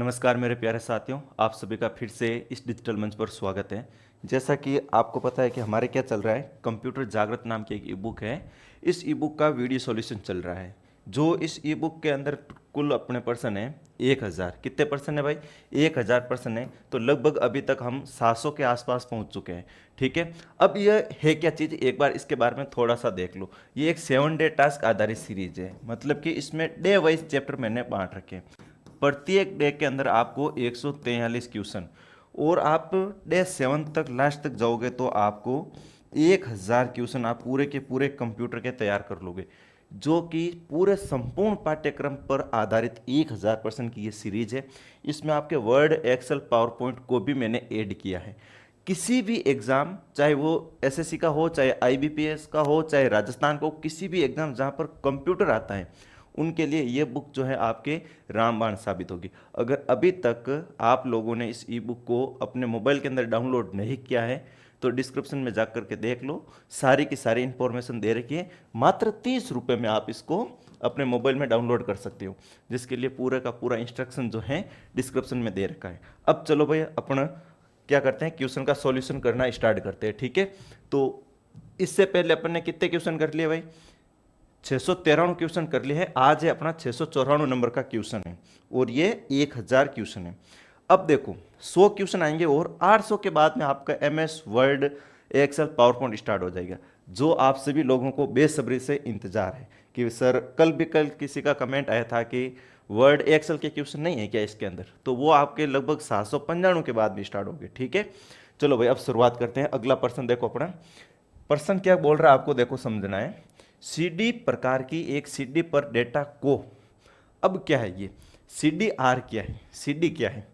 नमस्कार मेरे प्यारे साथियों, आप सभी का फिर से इस डिजिटल मंच पर स्वागत है। जैसा कि आपको पता है कि हमारे क्या चल रहा है, कंप्यूटर जागृत नाम की एक ई बुक है। इस ई बुक का वीडियो सॉल्यूशन चल रहा है। जो इस ई बुक के अंदर कुल अपने पर्सन है 1000। कितने पर्सन है भाई? 1000 पर्सन है। तो लगभग अभी तक हम 700 के आसपास पहुंच चुके हैं। ठीक है। अब यह है क्या चीज़, एक बार इसके बारे में थोड़ा सा देख लो। ये एक 7 डे टास्क आधारित सीरीज है, मतलब कि इसमें डे वाइज चैप्टर मैंने बांट रखे हैं। प्रत्येक डे के अंदर आपको 143 क्वेश्चन, और आप डे 7 तक लास्ट तक जाओगे तो आपको 1000 क्वेश्चन आप पूरे के पूरे कंप्यूटर के तैयार कर लोगे। जो कि पूरे संपूर्ण पाठ्यक्रम पर आधारित 1000% की ये सीरीज है। इसमें आपके वर्ड, एक्सेल, पावर पॉइंट को भी मैंने ऐड किया है। किसी भी एग्ज़ाम, चाहे वो एसएससी का हो, चाहे आईबीपीएस का हो, चाहे राजस्थान का हो, किसी भी एग्ज़ाम जहाँ पर कंप्यूटर आता है उनके लिए ये बुक जो है आपके रामबाण साबित होगी। अगर अभी तक आप लोगों ने इस ई बुक को अपने मोबाइल के अंदर डाउनलोड नहीं किया है तो डिस्क्रिप्शन में जा कर के देख लो, सारी की सारी इन्फॉर्मेशन दे रखी है। मात्र 30 रुपये में आप इसको अपने मोबाइल में डाउनलोड कर सकते हो, जिसके लिए पूरा का पूरा इंस्ट्रक्शन जो है डिस्क्रिप्शन में दे रखा है। अब चलो भाई, अपन क्या करते हैं, क्वेश्चन का सॉल्यूशन करना स्टार्ट करते हैं। ठीक है। तो इससे पहले अपन ने कितने क्वेश्चन कर लिए भाई? 693 क्वेश्चन कर लिए हैं। आज है अपना 694 नंबर का क्वेश्चन है, और ये 1000 क्वेश्चन है। अब देखो, 100 क्वेश्चन आएंगे और 800 के बाद में आपका MS Word, Excel, PowerPoint start हो जाएगा, जो आप सभी लोगों को बेसब्री से इंतजार है कि सर कल किसी का कमेंट आया था कि वर्ड एक्सेल के क्वेश्चन नहीं है क्या इसके अंदर, तो वो आपके लगभग 795 के बाद भी स्टार्ट होंगे। ठीक है। चलो भाई, अब शुरुआत करते हैं। अगला प्रश्न देखो अपना। प्रश्न क्या बोल रहा है आपको देखो समझना है। सीडी प्रकार की एक सीडी पर डेटा को, अब क्या है ये सीडी आर क्या है, सीडी क्या है?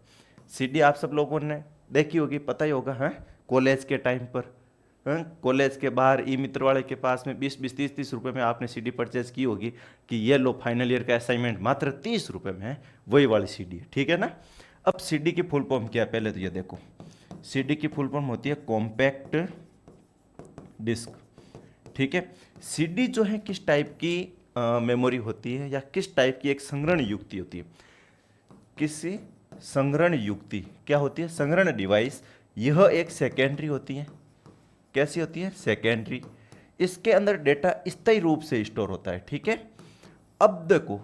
सीडी आप सब लोगों ने देखी होगी, पता ही होगा। हाँ, कॉलेज के टाइम पर, हाँ, कॉलेज के बाहर ई मित्र वाले के पास में 20-20, 30-30 रुपये में आपने सीडी परचेज की होगी कि ये लो फाइनल ईयर का असाइनमेंट मात्र 30 रुपये में है। वही वाली सीडी है। ठीक है ना। अब सीडी की फुल फॉर्म क्या है पहले तो ये देखो। सीडी की फुल फॉर्म होती है कॉम्पैक्ट डिस्क। ठीक है। सीडी जो है किस टाइप की मेमोरी होती है, या किस टाइप की एक संग्रहण युक्ति होती है? किसी संग्रहण युक्ति क्या होती है? संग्रहण डिवाइस। यह एक सेकेंडरी होती है। कैसी होती है? सेकेंडरी। इसके अंदर डेटा स्थायी रूप से स्टोर होता है। ठीक है। अब देखो,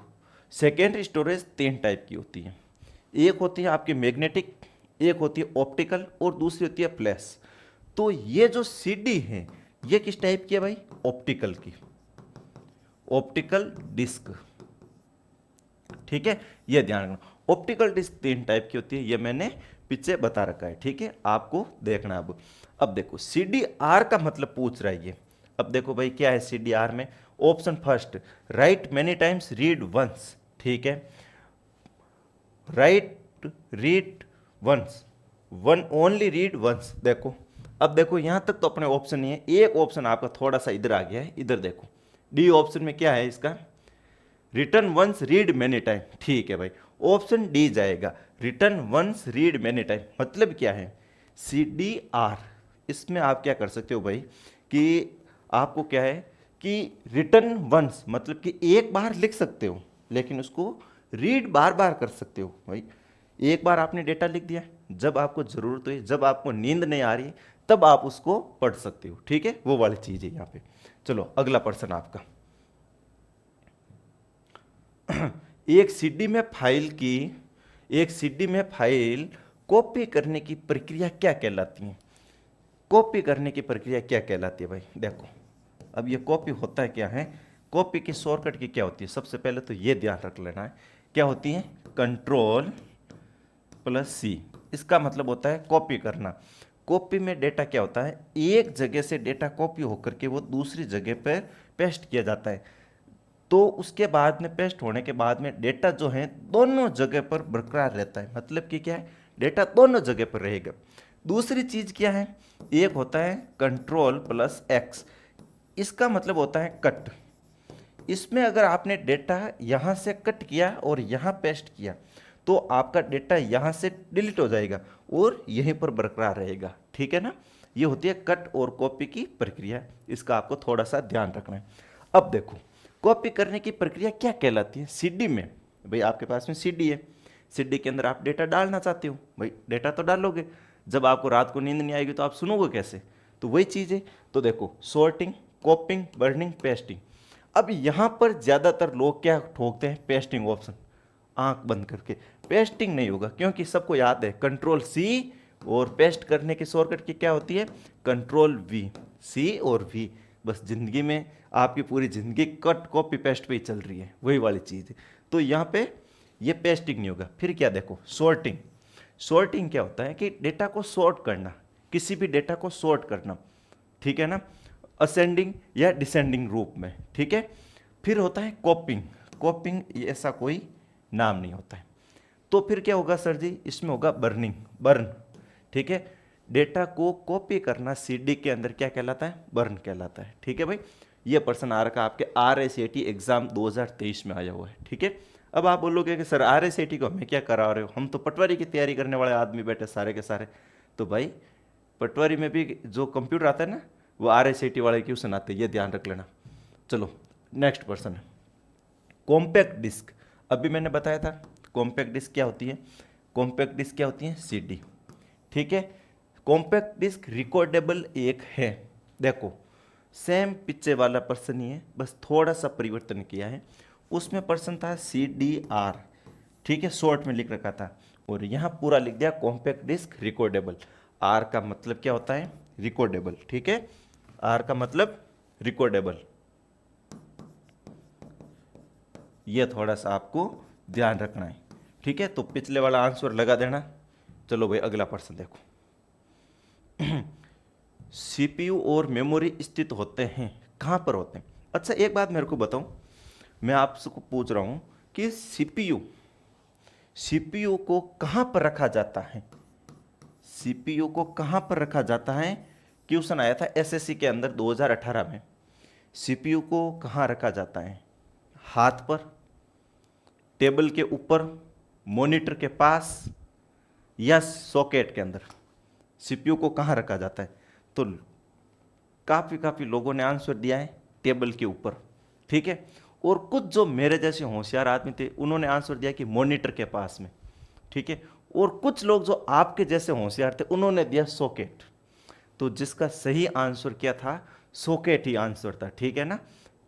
सेकेंडरी स्टोरेज 3 टाइप की होती है। एक होती है आपकी मैग्नेटिक, एक होती है ऑप्टिकल, और दूसरी होती है फ्लैश। तो ये जो सीडी है ये किस टाइप की है भाई? ऑप्टिकल की, ऑप्टिकल डिस्क। ठीक है, ये ध्यान रखना। ऑप्टिकल डिस्क 3 टाइप की होती है, ये मैंने पीछे बता रखा है। ठीक है, आपको देखना। अब देखो, सीडी आर का मतलब पूछ रहा है ये। अब देखो भाई, क्या है सीडी आर में? Option first, write many times, read once. ठीक है, write, read once, one only, read once. देखो, अब देखो यहां तक तो अपने ऑप्शन नहीं है। एक ऑप्शन आपका थोड़ा सा इधर आ गया है, इधर देखो। डी ऑप्शन में क्या है इसका? Return once, read many time. ठीक है भाई, ऑप्शन डी जाएगा, return once, read many time. मतलब क्या है? सी डी आर, इसमें आप क्या कर सकते हो भाई कि आपको क्या है कि रिटर्न वंस मतलब कि एक बार लिख सकते हो, लेकिन उसको रीड बार बार कर सकते हो भाई। एक बार आपने डेटा लिख दिया, जब आपको ज़रूरत हुई, जब आपको नींद नहीं आ रही, तब आप उसको पढ़ सकते हो। ठीक है, वो वाली चीज़ है यहाँ पे। चलो अगला प्रश्न आपका। एक सीडी में फाइल की, एक सीडी में फाइल कॉपी करने की प्रक्रिया क्या कहलाती है? कॉपी करने की प्रक्रिया क्या कहलाती है भाई? देखो, अब ये कॉपी होता है क्या है? कॉपी की शॉर्टकट की क्या होती है? सबसे पहले तो ये ध्यान रख लेना है, क्या होती है? कंट्रोल प्लस सी। इसका मतलब होता है कॉपी करना। कॉपी में डेटा क्या होता है? एक जगह से डेटा कॉपी होकर के वो दूसरी जगह पर पेस्ट किया जाता है। तो उसके बाद में पेस्ट होने के बाद में डेटा जो है दोनों जगह पर बरकरार रहता है। मतलब कि क्या है? डेटा दोनों जगह पर रहेगा। दूसरी चीज़ क्या है? एक होता है कंट्रोल प्लस एक्स। इसका मतलब होता है कट। इसमें अगर आपने डेटा यहाँ से कट किया और यहाँ पेस्ट किया तो आपका डेटा यहाँ से डिलीट हो जाएगा और यहीं पर बरकरार रहेगा। ठीक है ना। ये होती है कट और कॉपी की प्रक्रिया। इसका आपको थोड़ा सा ध्यान रखना है। अब देखो, कॉपी करने की प्रक्रिया क्या कहलाती है? सीडी में भाई आपके पास में सीडी है। सीडी के अंदर आप डेटा डालना चाहते हो, भाई डेटा तो डालोगे, जब आपको रात को नींद नहीं आएगी तो आप सुनोगे कैसे? तो वही चीज़ है। तो देखो सॉर्टिंग, कॉपिंग, बर्निंग, पेस्टिंग। अब यहाँ पर ज़्यादातर लोग क्या ठोकते हैं? पेस्टिंग ऑप्शन, आंख बंद करके। पेस्टिंग नहीं होगा, क्योंकि सबको याद है कंट्रोल सी और पेस्ट करने की शॉर्टकट की क्या होती है? Control we. सी और वी, बस जिंदगी में आपकी पूरी जिंदगी कट कॉपी पेस्ट पे ही चल रही है, वही वाली चीज़ है। तो यहाँ पे ये पेस्टिंग नहीं होगा। फिर क्या देखो, सॉर्टिंग। सॉर्टिंग क्या होता है कि डेटा को सॉर्ट करना, किसी भी डेटा को सॉर्ट करना, ठीक है ना, असेंडिंग या डिसेंडिंग रूप में, ठीक है। फिर होता है कॉपिंग। कॉपिंग ये ऐसा कोई नाम नहीं होता है। तो फिर क्या होगा सर जी? इसमें होगा बर्निंग, बर्न, ठीक है। डेटा को कॉपी करना सीडी के अंदर क्या कहलाता है? बर्न कहलाता है, ठीक है भाई। ये प्रश्न आ रखा आपके RSAT एग्जाम 2023 में आया हुआ है, ठीक है। अब आप बोलोगे कि सर RSAT को हमें क्या करा रहे हो, हम तो पटवारी की तैयारी करने वाले आदमी बैठे सारे के सारे। तो भाई पटवारी में भी जो कंप्यूटर आता है ना, वो RSAT वाले क्वेश्चन आते हैं, ये ध्यान रख लेना। चलो नेक्स्ट क्वेश्चन है कॉम्पैक्ट डिस्क। अभी मैंने बताया था कॉम्पैक्ट डिस्क क्या होती है। कॉम्पैक्ट डिस्क क्या होती है? सीडी, ठीक है। कॉम्पैक्ट डिस्क रिकॉर्डेबल एक है। देखो सेम पिक्चर वाला पर्सन ही है, बस थोड़ा सा परिवर्तन किया है। उसमें पर्सन था CDR, ठीक है, शॉर्ट में लिख रखा था, और यहाँ पूरा लिख दिया कॉम्पैक्ट डिस्क रिकॉर्डेबल। आर का मतलब क्या होता है? रिकॉर्डेबल, ठीक है। आर का मतलब रिकॉर्डेबल, ये थोड़ा सा आपको ध्यान रखना है, ठीक है। तो पिछले वाला आंसर लगा देना। चलो भाई अगला प्रश्न देखो। CPU और मेमोरी स्थित होते हैं, कहाँ पर होते हैं? अच्छा एक बात मेरे को बताओ, मैं आपसे को पूछ रहा हूँ कि CPU को कहाँ पर रखा जाता है? CPU को कहाँ पर रखा जाता है? क्वेश्चन आया था SSC के अंदर 2018 में। CPU को कहाँ रखा जाता है? हाथ पर, टेबल के ऊपर, मॉनिटर के पास, या सॉकेट के अंदर? CPU को कहाँ रखा जाता है? तो काफ़ी लोगों ने आंसर दिया है टेबल के ऊपर, ठीक है। और कुछ जो मेरे जैसे होशियार आदमी थे उन्होंने आंसर दिया कि मॉनिटर के पास में, ठीक है। और कुछ लोग जो आपके जैसे होशियार थे उन्होंने दिया सॉकेट। तो जिसका सही आंसर क्या था? सॉकेट ही आंसर था, ठीक है ना।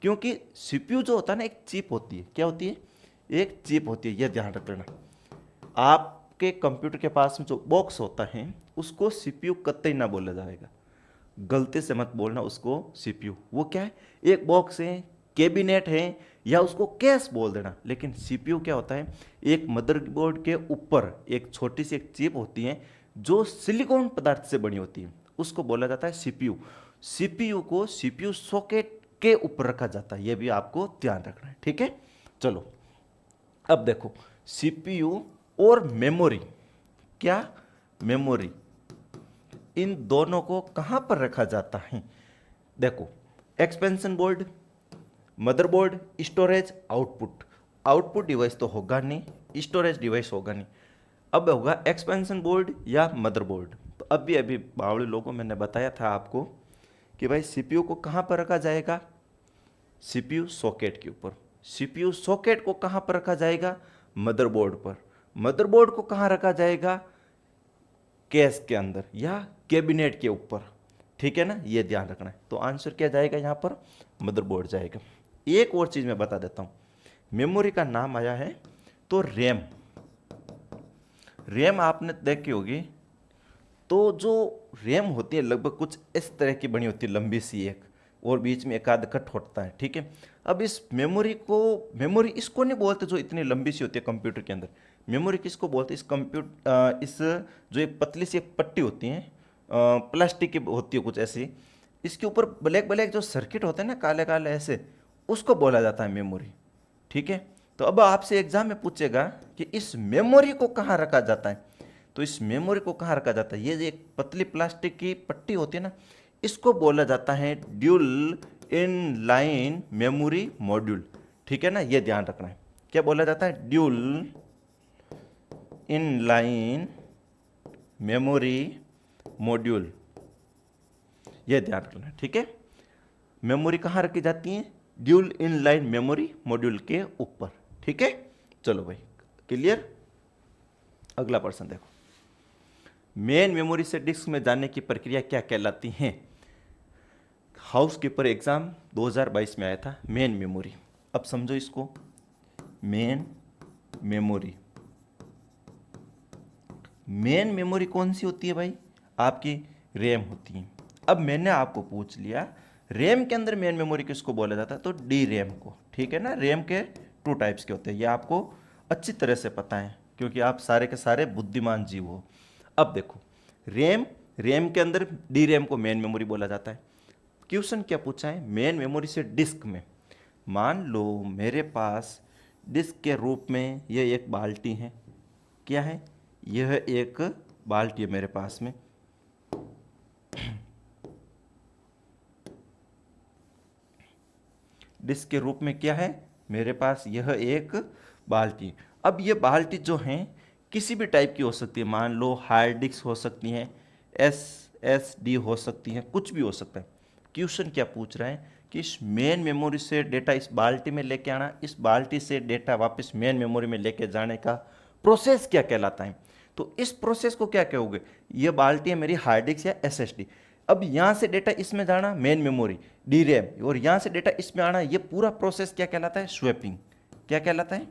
क्योंकि CPU जो होता है ना, एक चिप होती है। क्या होती है? एक चिप होती है, यह ध्यान रख लेना। आपके कंप्यूटर के पास में जो बॉक्स होता है उसको CPU कतई ना बोला जाएगा, गलती से मत बोलना उसको CPU। वो क्या है? एक बॉक्स है, कैबिनेट है, या उसको केस बोल देना। लेकिन CPU क्या होता है? एक मदरबोर्ड के ऊपर एक छोटी सी एक चिप होती है जो सिलिकॉन पदार्थ से बनी होती है, उसको बोला जाता है CPU। CPU को CPU सॉकेट के ऊपर रखा जाता है, यह भी आपको ध्यान रखना है, ठीक है। चलो अब देखो CPU और मेमोरी, क्या मेमोरी, इन दोनों को कहां पर रखा जाता है? देखो expansion board, motherboard, storage, output. Output device तो होगा नहीं, स्टोरेज डिवाइस होगा नहीं। अब होगा एक्सपेंशन बोर्ड या मदरबोर्ड। तो अभी बावड़े लोगों मैंने बताया था आपको कि भाई CPU को कहां पर रखा जाएगा? CPU सॉकेट के ऊपर। CPU सॉकेट को कहां पर रखा जाएगा? मदरबोर्ड पर। मदरबोर्ड को कहां रखा जाएगा? केस के अंदर या कैबिनेट के ऊपर, ठीक है ना, ये ध्यान रखना है। तो आंसर क्या जाएगा यहाँ पर? मदरबोर्ड जाएगा। एक और चीज मैं बता देता हूँ, मेमोरी का नाम आया है तो रैम। रैम आपने देखी होगी, तो जो रैम होती है लगभग कुछ इस तरह की बनी होती है, लंबी सी एक, और बीच में एक आध कट होता है, ठीक है। अब इस मेमोरी को, मेमोरी इसको नहीं बोलते जो इतनी लंबी सी होती है कंप्यूटर के अंदर। मेमोरी किसको बोलते हैं? इस जो एक पतली सी एक पट्टी होती है, प्लास्टिक की होती है कुछ ऐसी, इसके ऊपर ब्लैक ब्लैक जो सर्किट होते हैं ना, काले काले ऐसे, उसको बोला जाता है मेमोरी, ठीक है। तो अब आपसे एग्जाम में पूछेगा कि इस मेमोरी को कहाँ रखा जाता है? तो इस मेमोरी को कहाँ रखा जाता है? ये जो एक पतली प्लास्टिक की पट्टी होती है ना, इसको बोला जाता है dual in line memory module, ठीक है ना, ये ध्यान रखना है। क्या बोला जाता है? Dual in line memory module, ये ध्यान रखना है, ठीक है। मेमोरी कहाँ रखी जाती है? Dual in line memory module के ऊपर, ठीक है। चलो भाई क्लियर। अगला प्रश्न देखो, मेन मेमोरी से डिस्क में जाने की प्रक्रिया क्या कहलाती है? हाउस कीपर एग्जाम 2022 में आया था, मेन मेमोरी। अब समझो इसको, मेन मेमोरी। मेन मेमोरी कौन सी होती है भाई? आपकी रैम होती है। अब मैंने आपको पूछ लिया रैम के अंदर मेन मेमोरी किसको बोला जाता है, तो डी रैम को। ठीक है ना, रैम के 2 टाइप्स के होते हैं, ये आपको अच्छी तरह से पता है क्योंकि आप सारे के सारे बुद्धिमान जीव हो। अब देखो, रैम के अंदर डी रैम को मेन मेमोरी बोला जाता है। क्वेश्चन क्या पूछा है? मेन मेमोरी से डिस्क में, मान लो मेरे पास डिस्क के रूप में यह एक बाल्टी है। क्या है? यह एक बाल्टी है मेरे पास में। डिस्क के रूप में क्या है मेरे पास? यह एक बाल्टी। अब ये बाल्टी जो है किसी भी टाइप की हो सकती है, मान लो हार्ड डिस्क हो सकती है, SSD हो सकती है, कुछ भी हो सकता है। क्वेश्चन क्या पूछ रहा है कि इस मेन मेमोरी से डेटा इस बाल्टी में लेके आना, इस बाल्टी से डेटा वापस मेन मेमोरी में लेके जाने का प्रोसेस क्या कहलाता है? तो इस प्रोसेस को क्या कहोगे? ये बाल्टी है मेरी हार्ड डिस्क या SSD। अब यहाँ से डेटा इसमें जाना मेन मेमोरी डी रैम, और यहाँ से डेटा इसमें आना, ये पूरा प्रोसेस क्या कहलाता है? स्वैपिंग। क्या कहलाता है?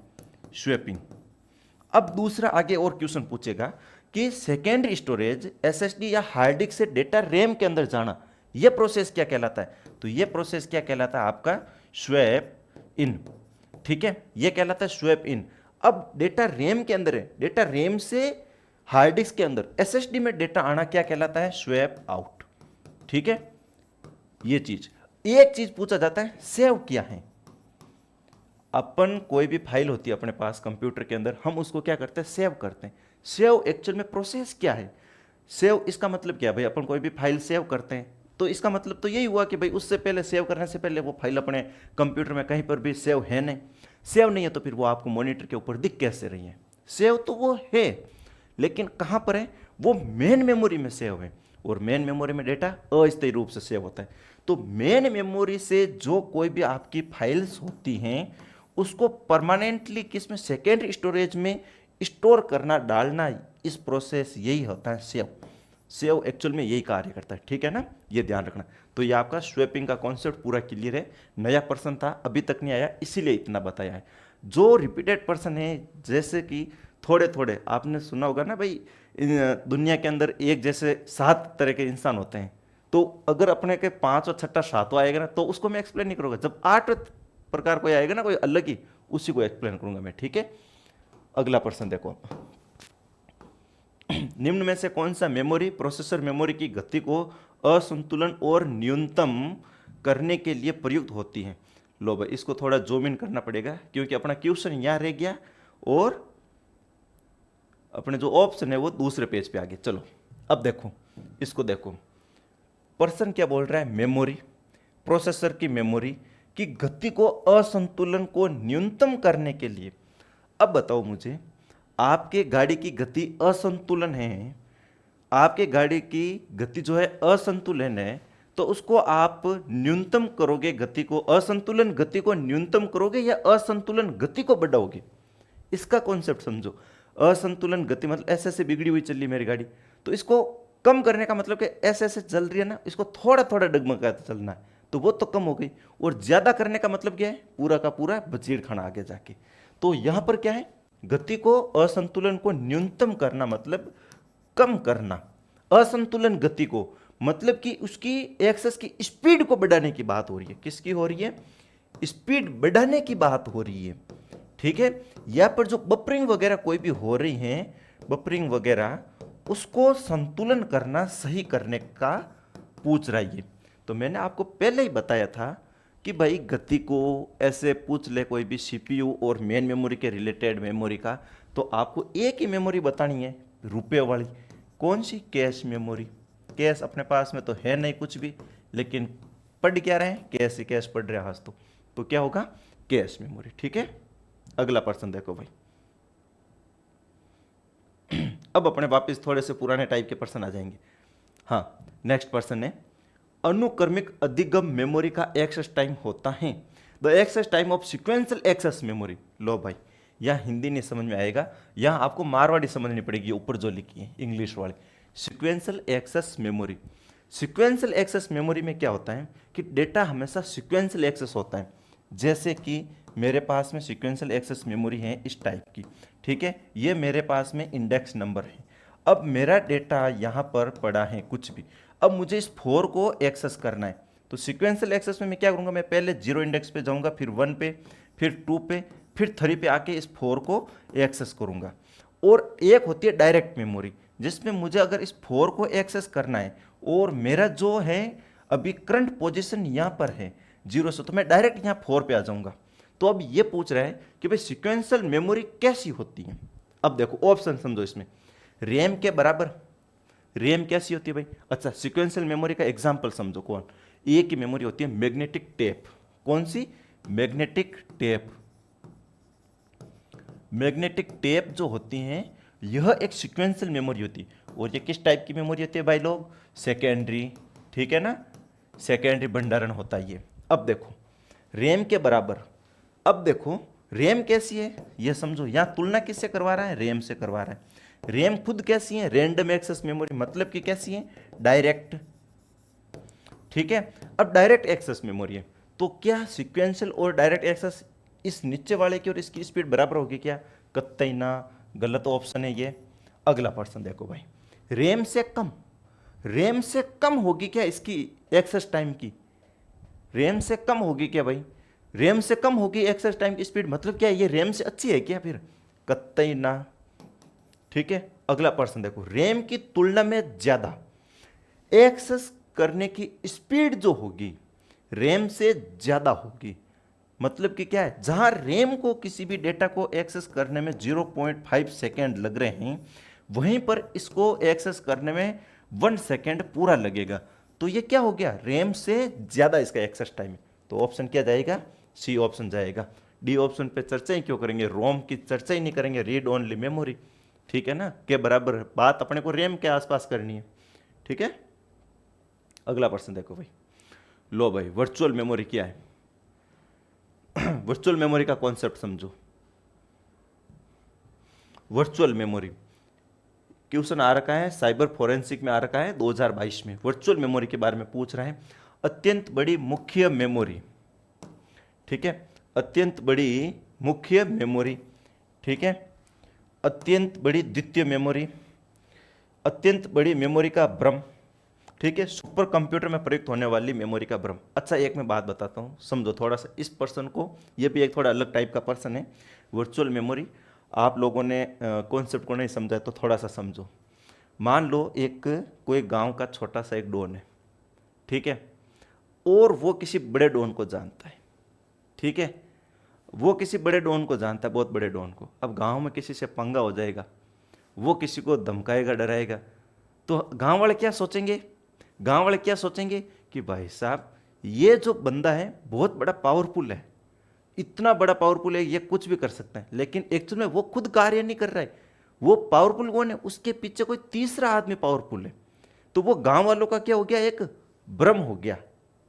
स्वैपिंग। अब दूसरा आगे और क्वेश्चन पूछेगा कि सेकेंडरी स्टोरेज SSD या हार्ड डिस्क से डेटा रैम के अंदर जाना, यह प्रोसेस क्या कहलाता है? तो यह प्रोसेस क्या कहलाता है? आपका स्वैप इन। ठीक है, यह कहलाता है स्वैप इन। अब डेटा रैम के अंदर है, डेटा रैम से हार्ड डिस्क के अंदर SSD में डेटा आना क्या कहलाता है? Swap out. ठीक है, ये चीज। एक चीज पूछा जाता है, सेव क्या है? अपन कोई भी फाइल होती है अपने पास कंप्यूटर के अंदर, हम उसको क्या करते हैं? सेव करते हैं। सेव एक्चुअल में प्रोसेस क्या है? सेव इसका मतलब क्या है भाई? अपन कोई भी फाइल सेव करते हैं तो इसका मतलब तो यही हुआ कि भाई उससे पहले, सेव करने से पहले वो फाइल अपने कंप्यूटर में कहीं पर भी सेव है नहीं। सेव नहीं है तो फिर वो आपको मॉनिटर के ऊपर दिख कैसे रही है? सेव तो वो है, लेकिन कहाँ पर है? वो मेन मेमोरी में सेव है, और मेन मेमोरी में डेटा अस्थायी रूप से सेव होता है। तो मेन मेमोरी से जो कोई भी आपकी फाइल्स होती हैं उसको परमानेंटली किसमें? सेकेंडरी स्टोरेज में स्टोर करना, डालना, इस प्रोसेस यही होता है सेव। सेव एक्चुअल में यही कार्य करता है। ठीक है ना, ये ध्यान रखना। तो ये आपका स्वैपिंग का कॉन्सेप्ट पूरा क्लियर है। नया पर्सन था, अभी तक नहीं आया, इसीलिए इतना बताया है। जो रिपीटेड पर्सन है, जैसे कि थोड़े थोड़े आपने सुना होगा ना भाई, दुनिया के अंदर एक जैसे 7 तरह के इंसान होते हैं, तो अगर अपने के 5 और 6 7वां आएगा ना, तो उसको मैं एक्सप्लेन नहीं करूंगा। जब 8 प्रकार कोई आएगा ना, कोई अलग ही, उसी को एक्सप्लेन करूंगा मैं। ठीक है, अगला प्रश्न देखो, निम्न में से कौन सा मेमोरी प्रोसेसर मेमोरी की गति को असंतुलन और न्यूनतम करने के लिए प्रयुक्त होती है? लो भाई, इसको थोड़ा जूम इन करना पड़ेगा क्योंकि अपना क्वेश्चन यहाँ रह गया और अपने जो ऑप्शन है वो दूसरे पेज पे आ गए। चलो अब देखो, इसको देखो, पर्सन क्या बोल रहा है? मेमोरी, प्रोसेसर की मेमोरी की गति को असंतुलन को न्यूनतम करने के लिए। अब बताओ मुझे, आपके गाड़ी की गति असंतुलन है, आपके गाड़ी की गति जो है असंतुलन है, तो उसको आप न्यूनतम करोगे, गति को, असंतुलन गति को न्यूनतम करोगे या असंतुलन गति को बढ़ाओगे? इसका कॉन्सेप्ट समझो। असंतुलन गति मतलब ऐसे ऐसे बिगड़ी हुई चल रही मेरी गाड़ी, तो इसको कम करने का मतलब कि ऐसे ऐसे चल रही है ना, इसको थोड़ा थोड़ा डगमगाते चलना है, तो वो तो कम हो गई। और ज्यादा करने का मतलब क्या है? पूरा का पूरा बचीड़ खाना आगे जाके। तो यहां पर क्या है? गति को, असंतुलन को न्यूनतम करना मतलब कम करना। असंतुलन गति को मतलब कि उसकी एक्सेस की स्पीड को बढ़ाने की बात हो रही है। किसकी हो रही है? स्पीड बढ़ाने की बात हो रही है। ठीक है, या पर जो बफरिंग वगैरह कोई भी हो रही है, बफरिंग वगैरह, उसको संतुलन करना, सही करने का पूछ रहा है ये। तो मैंने आपको पहले ही बताया था कि भाई गति को ऐसे पूछ ले कोई भी CPU और मेन मेमोरी के रिलेटेड मेमोरी का, तो आपको एक ही मेमोरी बतानी है, रुपए वाली। कौन सी? Cache memory. कैश अपने पास में तो है नहीं कुछ भी, लेकिन पढ़ क्या रहे हैं? कैश ही कैश पढ़ रहे हैं आज तो क्या होगा? Cache memory. ठीक है, अगला प्रश्न देखो भाई। अब अपने वापस थोड़े से पुराने टाइप के प्रश्न आ जाएंगे। हाँ, नेक्स्ट प्रश्न है, अनुक्रमिक अधिगम मेमोरी का एक्सेस टाइम होता है। The access time of sequential access memory. लो भाई, या हिंदी नहीं समझ में आएगा, यहाँ आपको मारवाड़ी समझनी पड़ेगी ऊपर जो लिखी है इंग्लिश वाली, sequential access memory. Sequential access memory में क्या होता है कि डेटा हमेशा सिक्वेंशियल एक्सेस होता है। जैसे कि मेरे पास में सिक्वेंशियल एक्सेस मेमोरी है इस टाइप की, ठीक है, ये मेरे पास में इंडेक्स नंबर है। अब मेरा डेटा यहाँ पर पड़ा है कुछ भी, अब मुझे इस 4 को एक्सेस करना है, तो सिक्वेंशियल एक्सेस में मैं क्या करूँगा, मैं पहले 0 इंडेक्स पे जाऊँगा, फिर 1 पे, फिर 2 पे, फिर 3 पे आके इस 4 को एक्सेस करूँगा। और एक होती है डायरेक्ट मेमोरी, जिसमें मुझे अगर इस 4 को एक्सेस करना है और मेरा जो है अभी करंट पोजीशन यहाँ पर है 0 से, तो मैं डायरेक्ट यहाँ 4 पे आ जाऊँगा। तो अब ये पूछ रहा है कि भाई सिक्वेंशियल मेमोरी कैसी होती है। अब देखो ऑप्शन समझो इसमें, रैम के बराबर, रैम कैसी होती है भाई, अच्छा सिक्वेंशियल मेमोरी का एग्जांपल समझो, कौन, ए की मेमोरी होती है मैग्नेटिक टेप। कौन सी, मैग्नेटिक टेप। मैग्नेटिक टेप जो होती हैं यह एक सिक्वेंशियल मेमोरी होती है। और ये किस टाइप की मेमोरी होती है भाई लोग, सेकेंडरी, ठीक है ना, सेकेंडरी भंडारण होता है ये। अब देखो रैम के बराबर, अब देखो रैम कैसी है ये समझो, यहाँ तुलना किससे करवा रहा है, रैम से करवा रहा है। रैम खुद कैसी है, रैंडम एक्सेस मेमोरी, मतलब कि कैसी है, डायरेक्ट, ठीक है। अब डायरेक्ट एक्सेस मेमोरी है, तो क्या सिक्वेंशियल और डायरेक्ट एक्सेस इस नीचे वाले की और इसकी स्पीड बराबर होगी क्या, कतई ना, गलत ऑप्शन है ये। अगला प्रश्न देखो भाई, रैम से कम, रैम से कम होगी क्या इसकी एक्सेस टाइम की, रैम से कम होगी क्या भाई, रैम से कम होगी एक्सेस टाइम की स्पीड, मतलब क्या ये रैम से अच्छी है क्या, फिर कतई ना, ठीक है। अगला प्रश्न देखो, रैम की तुलना में ज्यादा एक्सेस करने की स्पीड जो होगी रैम से ज्यादा होगी, मतलब कि क्या है, जहां रैम को किसी भी डेटा को एक्सेस करने में 0.5 सेकेंड लग रहे हैं, वहीं पर इसको एक्सेस करने में 1 सेकेंड पूरा लगेगा। तो ये क्या हो गया, रैम से ज्यादा इसका एक्सेस टाइम है। तो ऑप्शन क्या जाएगा, सी ऑप्शन जाएगा। डी ऑप्शन पे चर्चा ही क्यों करेंगे, रोम की चर्चा ही नहीं करेंगे, रीड ओनली मेमोरी, ठीक है ना, के बराबर बात अपने को रैम के आसपास करनी है, ठीक है। अगला प्रश्न देखो भाई, लो भाई वर्चुअल मेमोरी क्या है। वर्चुअल मेमोरी का कॉन्सेप्ट समझो। वर्चुअल मेमोरी क्वेश्चन आ रखा है, साइबर फोरेंसिक में आ रखा है 2022 में, वर्चुअल मेमोरी के बारे में पूछ रहा है। अत्यंत बड़ी मुख्य मेमोरी, ठीक है, अत्यंत बड़ी मुख्य मेमोरी, ठीक है, अत्यंत बड़ी द्वितीय मेमोरी, अत्यंत बड़ी मेमोरी का भ्रम, ठीक है, सुपर कंप्यूटर में प्रयुक्त होने वाली मेमोरी का भ्रम। अच्छा एक मैं बात बताता हूँ, समझो थोड़ा सा इस पर्सन को, ये भी एक थोड़ा अलग टाइप का पर्सन है। वर्चुअल मेमोरी आप लोगों ने कॉन्सेप्ट को नहीं समझा तो थोड़ा सा समझो। मान लो एक कोई गांव का छोटा सा एक डॉन है, ठीक है, और वो किसी बड़े डॉन को जानता है, ठीक है, वो किसी बड़े डॉन को जानता है, बहुत बड़े डॉन को। अब गांव में किसी से पंगा हो जाएगा, वो किसी को धमकाएगा, डराएगा, तो गांव वाले क्या सोचेंगे, गांव वाले क्या सोचेंगे कि भाई साहब ये जो बंदा है बहुत बड़ा पावरफुल है, इतना बड़ा पावरफुल है, ये कुछ भी कर सकता है। लेकिन एक्चुअल में वो खुद कार्य नहीं कर रहा है, वो पावरफुल कौन है, उसके पीछे कोई तीसरा आदमी पावरफुल है। तो वो गांव वालों का क्या हो गया, एक भ्रम हो गया,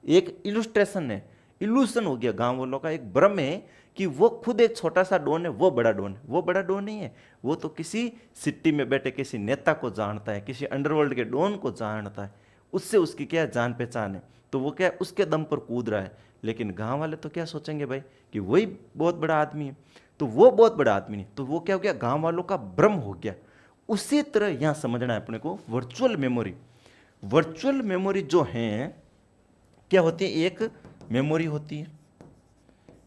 एक इलुस्ट्रेशन है, इल्यूशन हो गया, गांव वालों का एक भ्रम है कि वो खुद एक छोटा सा डॉन है, वो बड़ा डॉन है। वो बड़ा डॉन नहीं है, वो तो किसी सिटी में बैठे किसी नेता को जानता है, किसी अंडरवर्ल्ड के डॉन को जानता है, उससे उसकी क्या जान पहचान है, तो वो क्या उसके दम पर कूद रहा है। लेकिन गांव वाले तो क्या सोचेंगे भाई कि वही बहुत बड़ा आदमी है, तो वो बहुत बड़ा आदमी नहीं, तो वो क्या हो गया, गांव वालों का भ्रम हो गया। उसी तरह यहां समझना है अपने को वर्चुअल मेमोरी। वर्चुअल मेमोरी जो है क्या होती है, एक मेमोरी होती है,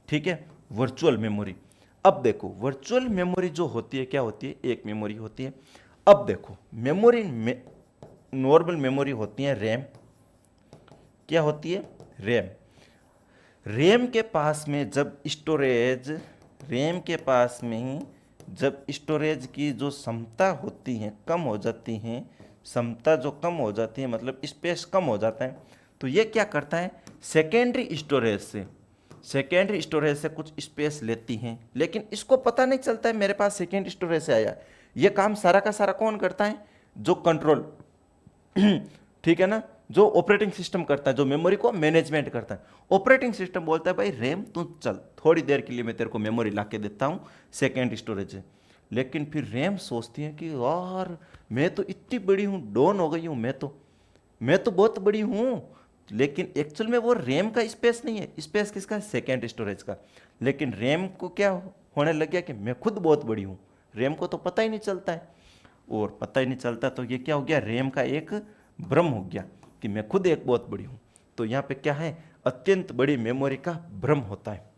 ठीक है, वर्चुअल मेमोरी। अब देखो वर्चुअल मेमोरी जो होती है क्या होती है, एक मेमोरी होती है। अब देखो मेमोरी में नॉर्मल मेमोरी होती है रैम, क्या होती है, रैम। रैम के पास में जब स्टोरेज, रैम के पास में जब स्टोरेज की जो क्षमता होती है कम हो जाती है, क्षमता जो कम हो जाती है मतलब स्पेस कम हो जाता है, तो ये क्या करता है, सेकेंडरी स्टोरेज से, सेकेंडरी स्टोरेज से कुछ स्पेस लेती हैं। लेकिन इसको पता नहीं चलता है मेरे पास सेकेंडरी स्टोरेज से आया। ये काम सारा का सारा कौन करता है, जो कंट्रोल, ठीक है ना, जो ऑपरेटिंग सिस्टम करता है, जो मेमोरी को मैनेजमेंट करता है। ऑपरेटिंग सिस्टम बोलता है भाई रैम तू चल, थोड़ी देर के लिए मैं तेरे को मेमोरी ला के देता हूँ, सेकेंड स्टोरेज है। लेकिन फिर रैम सोचती है कि यार मैं तो इतनी बड़ी हूँ, डॉन हो गई हूँ, मैं तो बहुत बड़ी हूँ। लेकिन एक्चुअल में वो रैम का स्पेस नहीं है, स्पेस किसका है, सेकेंड स्टोरेज का। लेकिन रैम को क्या होने लग गया कि मैं खुद बहुत बड़ी हूँ, रैम को तो पता ही नहीं चलता है। और पता ही नहीं चलता तो ये क्या हो गया, रैम का एक भ्रम हो गया कि मैं खुद एक बहुत बड़ी हूँ। तो यहाँ पे क्या है, अत्यंत बड़ी मेमोरी का भ्रम होता है।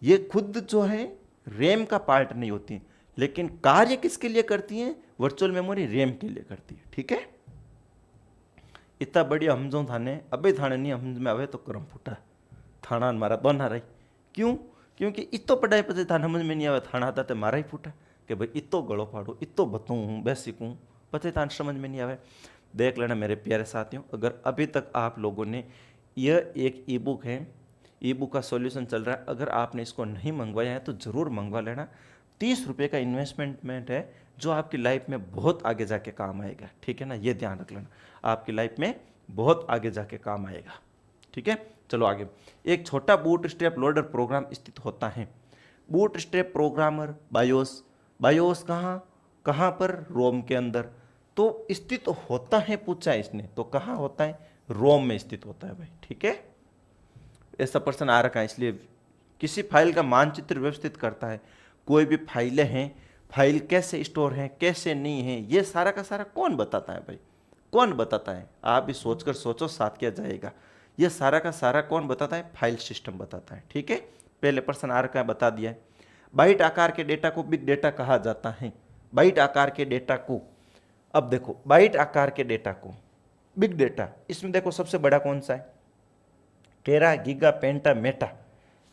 ये खुद जो है रैम का पार्ट नहीं होती है, लेकिन कार्य किसके लिए करती है, वर्चुअल मेमोरी रैम के लिए करती है। ठीक है, इतना बढ़िया समझो थाने, अबे थाने नहीं समझ में आवे तो करम फूटा, थाना मारा दोना रही। क्यों, क्योंकि इतो पढ़ाई पचे थाने समझ में नहीं आवे, थाना आता तो मारा ही फूटा कि भाई इतो गलो फाड़ू, इतो बतूँ बेसिकूँ, पचे थाने समझ में नहीं आवे। देख लेना मेरे प्यारे साथियों, अगर अभी तक आप लोगों ने, यह एक ई बुक है, ई बुक का सॉल्यूशन चल रहा है, अगर आपने इसको नहीं मंगवाया है तो ज़रूर मंगवा लेना। 30 रुपये का इन्वेस्टमेंट है जो आपकी लाइफ में बहुत आगे जाके काम आएगा। ठीक है ना, ये ध्यान रख लेना, आपकी लाइफ में बहुत आगे जाके काम आएगा। ठीक है, चलो आगे। एक छोटा बूट स्ट्रैप लोडर प्रोग्राम स्थित होता है। Boot strap programmer BIOS, BIOS कहाँ पर, रोम के अंदर। तो स्थित होता है पूछा है इसने, तो कहाँ होता है, रोम में स्थित होता है भाई। ठीक है, ऐसा प्रश्न आ रखा है, इसलिए किसी फाइल का मानचित्र व्यवस्थित करता है। कोई भी फाइलें हैं, फाइल कैसे स्टोर हैं कैसे नहीं है, ये सारा का सारा कौन बताता है भाई, कौन बताता है, आप भी सोचकर सोचो, साथ किया जाएगा। ये सारा का सारा कौन बताता है, फाइल सिस्टम बताता है। ठीक है, पहले प्रश्न आ रखा है, बता दिया है। बाइट आकार के डेटा को बिग डेटा कहा जाता है। बाइट आकार के डेटा को, अब देखो बाइट आकार के डेटा को बिग डेटा, इसमें देखो सबसे बड़ा कौन सा है, टेरा, गीगा, पेंटा, मेटा।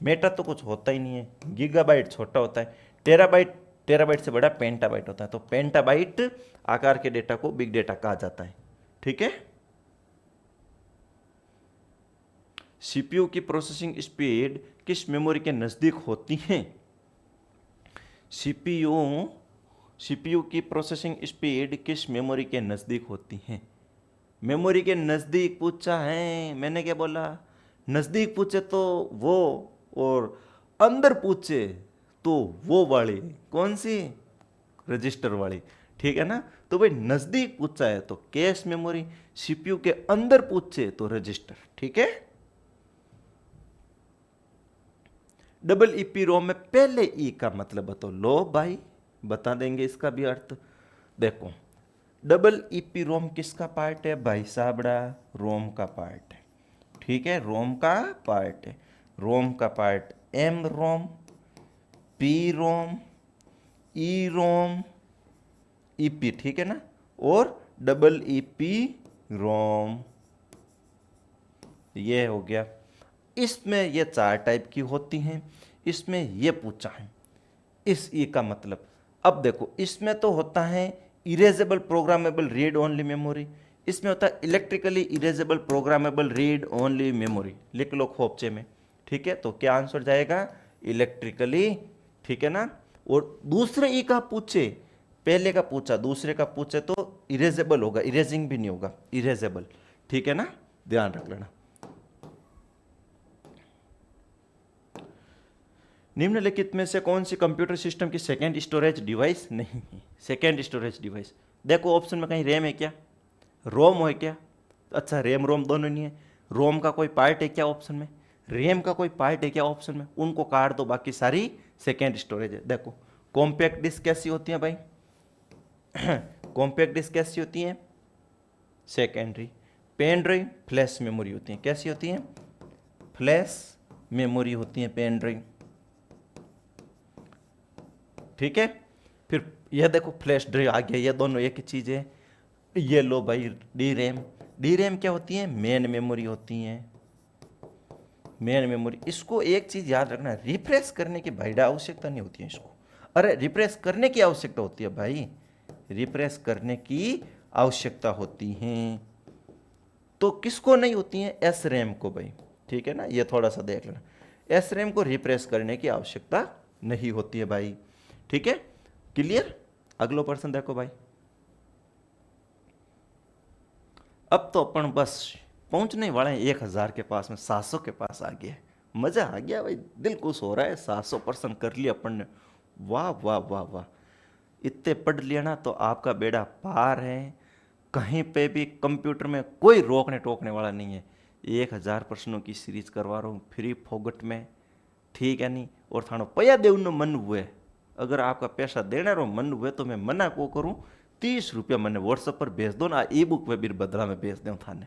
मेटा तो कुछ होता ही नहीं है, गीगाबाइट छोटा होता है, टेराबाइट से बड़ा पेंटाबाइट होता है। तो पेंटाबाइट आकार के डेटा को बिग डेटा कहा जाता है। ठीक है, सीपीयू की प्रोसेसिंग स्पीड किस मेमोरी के नज़दीक होती है। सीपीयू की प्रोसेसिंग स्पीड किस मेमोरी के नज़दीक होती है। मेमोरी के नज़दीक पूछा है, मैंने क्या बोला, नज़दीक पूछे तो वो, और अंदर पूछे तो वो वाली, कौन सी, रजिस्टर वाली। ठीक है ना, तो भाई नज़दीक पूछा है तो कैश मेमोरी, सीपीयू के अंदर पूछे तो रजिस्टर। ठीक है, डबल ईपी रोम में पहले ई का मतलब बताओ, लो भाई बता देंगे इसका भी अर्थ। देखो डबल ईपी रोम किसका पार्ट है भाई साहबड़ा, रोम का पार्ट है। ठीक है, रोम का पार्ट है। रोम का पार्ट एम रोम, पी रोम, ई रोम, ईपी। ठीक है ना, और डबल ईपी रोम, ये हो गया। इसमें ये 4 टाइप की होती हैं, इसमें ये पूछा है इस ई का मतलब। अब देखो इसमें तो होता है erasable programmable read only memory, इसमें होता है electrically erasable programmable read only memory. लिख लो खोपचे में। ठीक है, तो क्या आंसर जाएगा, इलेक्ट्रिकली। ठीक है ना, और दूसरे ई का पूछे, पहले का पूछा दूसरे का पूछे तो इरेजेबल होगा, इरेजिंग भी नहीं होगा, इरेजेबल। ठीक है ना, ध्यान रख लेना। निम्नलिखित में से कौन सी कंप्यूटर सिस्टम की सेकेंड स्टोरेज डिवाइस नहीं है। सेकेंड स्टोरेज डिवाइस, देखो ऑप्शन में कहीं रैम है क्या, रोम है क्या, अच्छा रैम रोम दोनों नहीं है। रोम का कोई पार्ट है क्या ऑप्शन में, रैम का कोई पार्ट है क्या ऑप्शन में, उनको काट दो, बाकी सारी सेकेंड स्टोरेज है। देखो कॉम्पैक्ट डिस्क कैसी होती है भाई, कॉम्पैक्ट डिस्क कैसी होती है, secondary. Pen drive flash memory होती है, कैसी होती है, फ्लैश मेमोरी होती है पेन ड्राइव। ठीक है, फिर यह देखो फ्लैश ड्राइव आ गया, ये दोनों एक ही चीज़ है। ये लो भाई डी रैम, डी रैम क्या होती है, मेन मेमोरी होती है, मेन मेमोरी। इसको एक चीज़ याद रखना, रिफ्रेश करने की भाई आवश्यकता नहीं होती है इसको। अरे रिफ्रेश करने की आवश्यकता होती है भाई, रिफ्रेश करने की आवश्यकता होती है। तो किसको नहीं होती है, एस रैम को भाई। ठीक है ना, ये थोड़ा सा देख लेना, एस रैम को रिफ्रेश करने की आवश्यकता नहीं होती है भाई। ठीक है, क्लियर। अगलो प्रश्न देखो भाई, अब तो अपन बस पहुंचने वाले हैं 1000 के पास में, 700 के पास आ गया है। मजा आ गया भाई, दिल खुश हो रहा है, 700% कर लिया अपन ने। वाह वाह वाह वाह, इतने पढ़ लिया ना तो आपका बेड़ा पार है। कहीं पे भी कंप्यूटर में कोई रोकने टोकने वाला नहीं है। 1000 प्रश्नों की सीरीज करवा रहा हूँ फ्री फोगट में, ठीक है नहीं। और थानो पया देवनो मन हुए, अगर आपका पैसा देने रो मन हुए तो मैं मना को करूँ, 30 रुपया मैंने व्हाट्सएप पर भेज दो ना, ई बुक वे भी बदला में भेज दूँ थाने,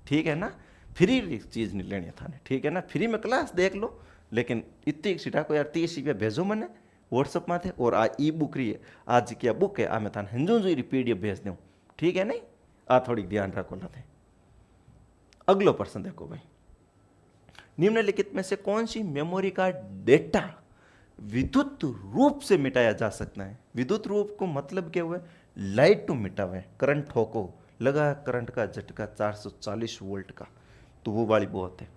ठीक है ना। फ्री चीज़ नहीं लेनी थाने, ठीक है ना। फ्री में क्लास देख लो, लेकिन इतनी सीटा को यार 30 रुपया भेजो मैंने व्हाट्सएप में थे। और आ ई बुक रही है, आज क्या बुक है, आ मैं थाने हंजू जी PDF भेज दूँ, ठीक है नहीं। आ थोड़ी ध्यान रखो लाते। अगलो प्रश्न देखो भाई, निम्नलिखित में से कौन सी मेमोरी का डेटा विद्युत रूप से मिटाया जा सकता है। विद्युत रूप को मतलब क्या हुआ, लाइट टू मिटावे, करंट ठोको, लगा करंट का झटका 440 वोल्ट का, तो वो वाली बहुत है,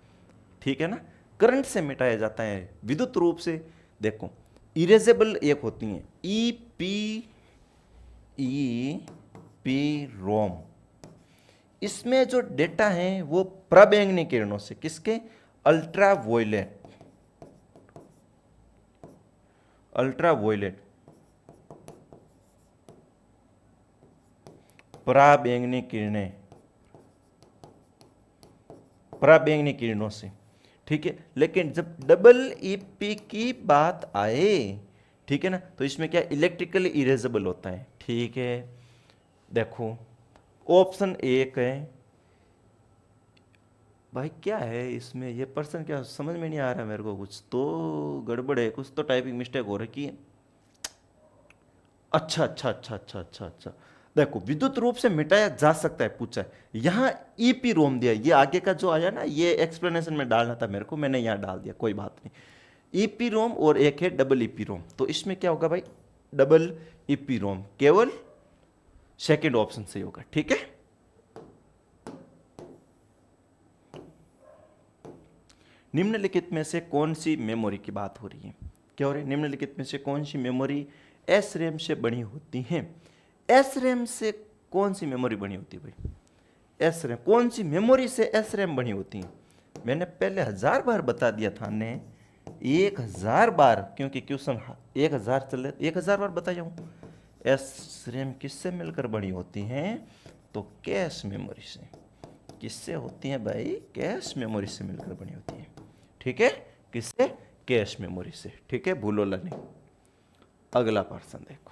ठीक है ना। करंट से मिटाया जाता है विद्युत रूप से। देखो इरेजेबल एक होती है, ई पी रोम, इसमें जो डेटा है वो प्रबैंगनी किरणों से, किसके, अल्ट्रावायलेट, अल्ट्रावायलेट पराबैंगनी किरणें, पराबैंगनी किरणों से, ठीक है। लेकिन जब डबल ईपी की बात आए, ठीक है ना, तो इसमें क्या इलेक्ट्रिकली इरेजेबल होता है, ठीक है। देखो ऑप्शन एक है भाई, क्या है इसमें, ये पर्सन क्या समझ में नहीं आ रहा मेरे को, कुछ तो गड़बड़ है, कुछ तो टाइपिंग मिस्टेक हो रही है। अच्छा अच्छा अच्छा अच्छा अच्छा अच्छा, देखो विद्युत रूप से मिटाया जा सकता है पूछा है, यहाँ ईपी रोम दिया, ये आगे का जो आया ना, ये एक्सप्लेनेशन में डालना था मेरे को, मैंने यहाँ डाल दिया, कोई बात नहीं। ईपी रोम और एक है डबल ईपी रोम, तो इसमें क्या होगा भाई, डबल ईपी रोम, केवल सेकेंड ऑप्शन सही होगा, ठीक है। निम्नलिखित में से कौन सी मेमोरी की बात हो रही है, क्या हो रही है, निम्नलिखित में से कौन सी मेमोरी एस रैम से बनी होती है। एस रैम से कौन सी मेमोरी बनी होती है भाई, एस रैम, कौन सी मेमोरी से एस रैम बनी होती है। मैंने पहले 1000 बार बता दिया था ने, 1000 बार, क्योंकि क्वेश्चन 1000 चले, 1000 बार बताया हूँ। एस रैम किससे मिलकर बनी होती हैं, तो कैश मेमोरी से। किससे होती हैं भाई, कैश मेमोरी से मिलकर बनी होती है, ठीक है। किससे, कैश मेमोरी से, ठीक है, भूलो नहीं। अगला प्रश्न देखो,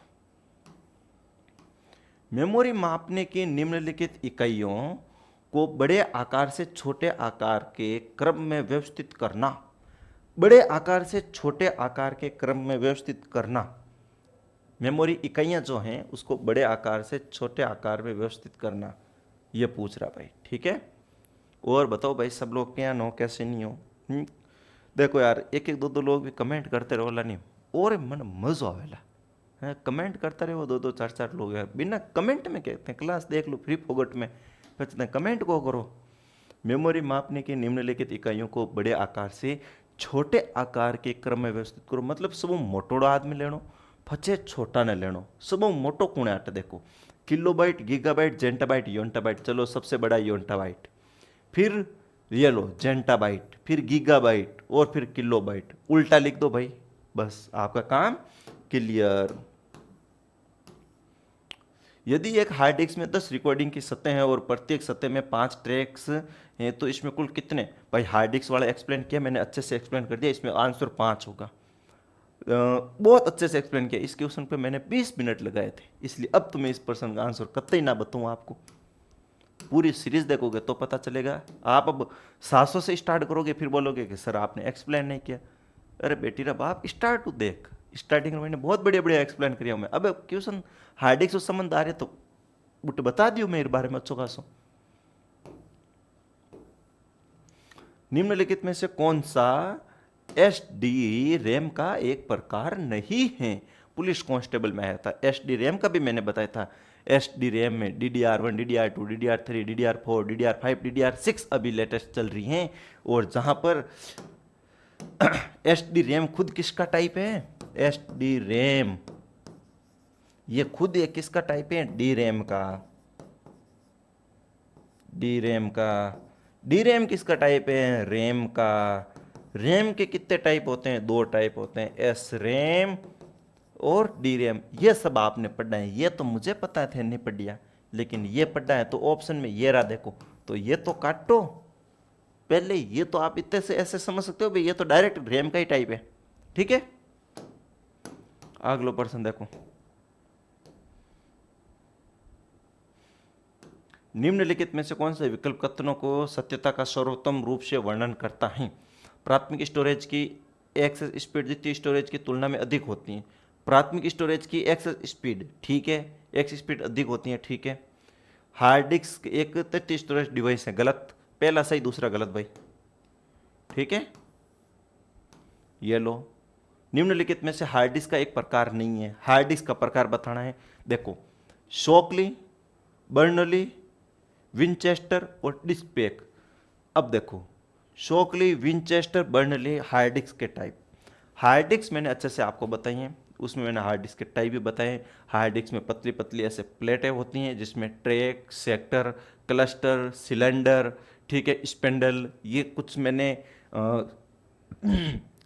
मेमोरी मापने की निम्नलिखित इकाइयों को बड़े आकार से छोटे आकार के क्रम में व्यवस्थित करना, बड़े आकार से छोटे आकार के क्रम में व्यवस्थित करना, मेमोरी इकाइयां जो हैं उसको बड़े आकार से छोटे आकार में व्यवस्थित करना, ये पूछ रहा भाई, ठीक है। और बताओ भाई सब लोग क्या नो कैसे नहीं हो। देखो यार एक एक दो दो लोग भी कमेंट करते रहो नहीं, और मन मज़ो आवेला है, कमेंट करते रहो, दो दो चार चार लोग यार, बिना कमेंट में कहते हैं क्लास देख लो फ्री फोगट में, कहते हैं कमेंट को करो। मेमोरी मापने की निम्नलिखित इकाइयों को बड़े आकार से छोटे आकार के क्रम में व्यवस्थित करो, मतलब सब मोटोड़ो आदमी लेनो, फचे छोटा ने लेनो, सब मोटो कुणे आटे। देखो किलोबाइट, गीगाबाइट, जेंटाबाइट, योंटाबाइट, चलो सबसे बड़ा योंटाबाइट, फिर ये लो जेंटाबाइट, फिर गीगाबाइट, और फिर किलोबाइट, उल्टा लिख दो भाई, बस आपका काम क्लियर। यदि एक हार्ड डिस्क में 10 रिकॉर्डिंग की सतह है और प्रत्येक सतह में 5 ट्रैक्स हैं, तो इसमें कुल कितने, भाई हार्ड डिस्क वाला एक्सप्लेन किया मैंने, अच्छे से एक्सप्लेन कर दिया, इसमें आंसर 5 होगा। बहुत अच्छे से एक्सप्लेन किया, इस क्वेश्चन पे मैंने 20 मिनट लगाए थे, इसलिए अब तुम्हें इस प्रश्न का आंसर कतई ना बताऊँ आपको, पूरी सीरीज देखोगे तो पता चलेगा। आप अब 700 से स्टार्ट करोगे, फिर बोलोगे कि सर आपने एक्सप्लेन नहीं किया। अरे बेटी रा बाप, स्टार्ट टू देख, स्टार्टिंग में मैंने बहुत बढ़िया बढ़िया एक्सप्लेन किया मैं, अब क्वेश्चन हार्ड डिस्क से संबंध आ रहे तो बुट बता दियो मैं इस बारे में अच्छो खासो। निम्नलिखित में से कौन सा एस डी रैम का एक प्रकार नहीं है। पुलिस कांस्टेबल में आया था, एस डी रैम का भी मैंने बताया था। एस डी रैम में DDR1, DDR2, DDR3, DDR4, DDR5, DDR6 अभी लेटेस्ट चल रही हैं, और जहां पर एस डी रैम खुद किसका टाइप है, एस डी रैम, ये खुद एक किसका टाइप है, डी रैम का, डी रैम का, डी रैम किसका टाइप है? रैम का। रैम के कितने टाइप होते हैं? 2 टाइप होते हैं, एस रैम और डी रैम। ये सब आपने पढ़ना है, ये तो मुझे पता है नहीं पढ़िया, लेकिन ये पढ़ना है। तो ऑप्शन में ये रहा देखो, तो ये तो काटो पहले, ये तो आप इतने से ऐसे समझ सकते हो भाई, ये तो डायरेक्ट रैम का ही टाइप है। ठीक है, अगला प्रश्न देखो, निम्नलिखित में से कौन सा विकल्प कथनों को सत्यता का सर्वोत्तम रूप से वर्णन करता है? प्राथमिक स्टोरेज की एक्सेस स्पीड द्वितीय स्टोरेज की तुलना में अधिक होती है। प्राथमिक स्टोरेज की एक्सेस स्पीड, ठीक है, एक्सेस स्पीड अधिक होती है, ठीक है। हार्ड डिस्क एक तृतीय स्टोरेज डिवाइस है, गलत। पहला सही दूसरा गलत भाई, ठीक है। ये लो, निम्नलिखित में से हार्ड डिस्क का एक प्रकार नहीं है। हार्ड डिस्क का प्रकार बताना है, देखो, शॉकली, बर्नली, विंचेस्टर और डिस्कपैक। अब देखो, Shockley, Winchester, Bernoulli hard disk के टाइप। हार्ड डिस्क मैंने अच्छे से आपको बताई हैं, उसमें मैंने हार्ड डिस्क के टाइप भी बताए हैं। हार्ड डिस्क में पतली पतली ऐसे प्लेटें होती हैं जिसमें ट्रैक, सेक्टर, क्लस्टर, सिलेंडर, ठीक है, स्पेंडल, ये कुछ मैंने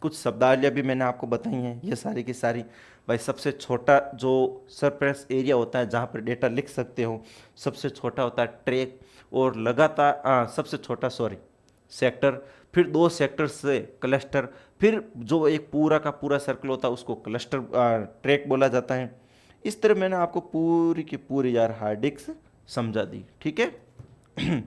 कुछ शब्दावलियाँ भी मैंने आपको बताई हैं, ये सारी की सारी। भाई सबसे छोटा जो सरफेस एरिया होता है जहाँ पर डेटा लिख सकते हो, सबसे छोटा होता है ट्रैक, और लगातार सबसे छोटा सॉरी सेक्टर, फिर 2 सेक्टर से क्लस्टर, फिर जो एक पूरा का पूरा सर्कल होता है उसको क्लस्टर ट्रैक बोला जाता है। इस तरह मैंने आपको पूरी की पूरी यार हार्ड डिस्क समझा दी, ठीक है।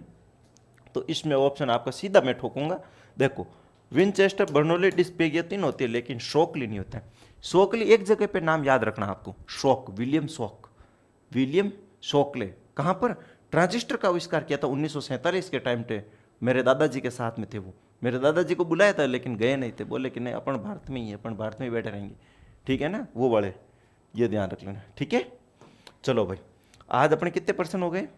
तो इसमें ऑप्शन आपका सीधा मैं ठोकूंगा, देखो, विंचेस्टर, बर्नौली, डिस्कपैक ये 3 होती है, लेकिन शॉकली नहीं होता है। शॉकली एक जगह पे नाम याद रखना आपको, shock, William shock, William Shockley. कहाँ पर? ट्रांजिस्टर का आविष्कार किया था 1947 के टाइम पे, मेरे दादाजी के साथ में थे वो। मेरे दादाजी को बुलाया था लेकिन गए नहीं थे, बोले कि नहीं अपन भारत में ही है, अपन भारत में ही बैठे रहेंगे, ठीक है ना, वो बड़े, ये ध्यान रख लेना, ठीक है। चलो भाई, आज अपने कितने % हो गए?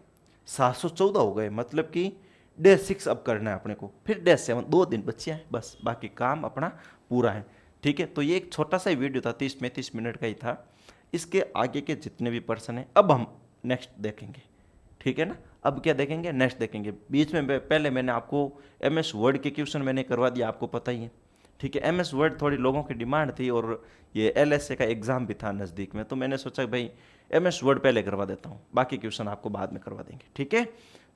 714 हो गए, मतलब कि -6 अब करना है अपने को, फिर -7, 2 दिन बचे हैं बस, बाकी काम अपना पूरा है, ठीक है। तो ये एक छोटा सा वीडियो था, 30-35 मिनट का ही था। इसके आगे के जितने भी पर्सन हैं अब हम नेक्स्ट देखेंगे, ठीक है ना। अब क्या देखेंगे? नेक्स्ट देखेंगे। बीच में पहले मैंने आपको MS वर्ड के क्वेश्चन मैंने करवा दिया, आपको पता ही है, ठीक है। MS वर्ड थोड़ी लोगों की डिमांड थी, और ये LSA का एग्ज़ाम भी था नज़दीक में, तो मैंने सोचा भाई MS वर्ड पहले करवा देता हूँ, बाकी क्वेश्चन आपको बाद में करवा देंगे, ठीक है।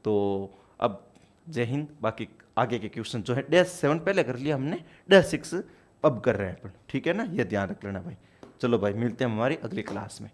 तो अब जय हिंद। बाकी आगे के क्वेश्चन जो है -7 पहले कर लिया हमने, -6 अब कर रहे हैं अपन, ठीक है ना, ये ध्यान रख लेना भाई। चलो भाई, मिलते हैं हमारी अगली क्लास में।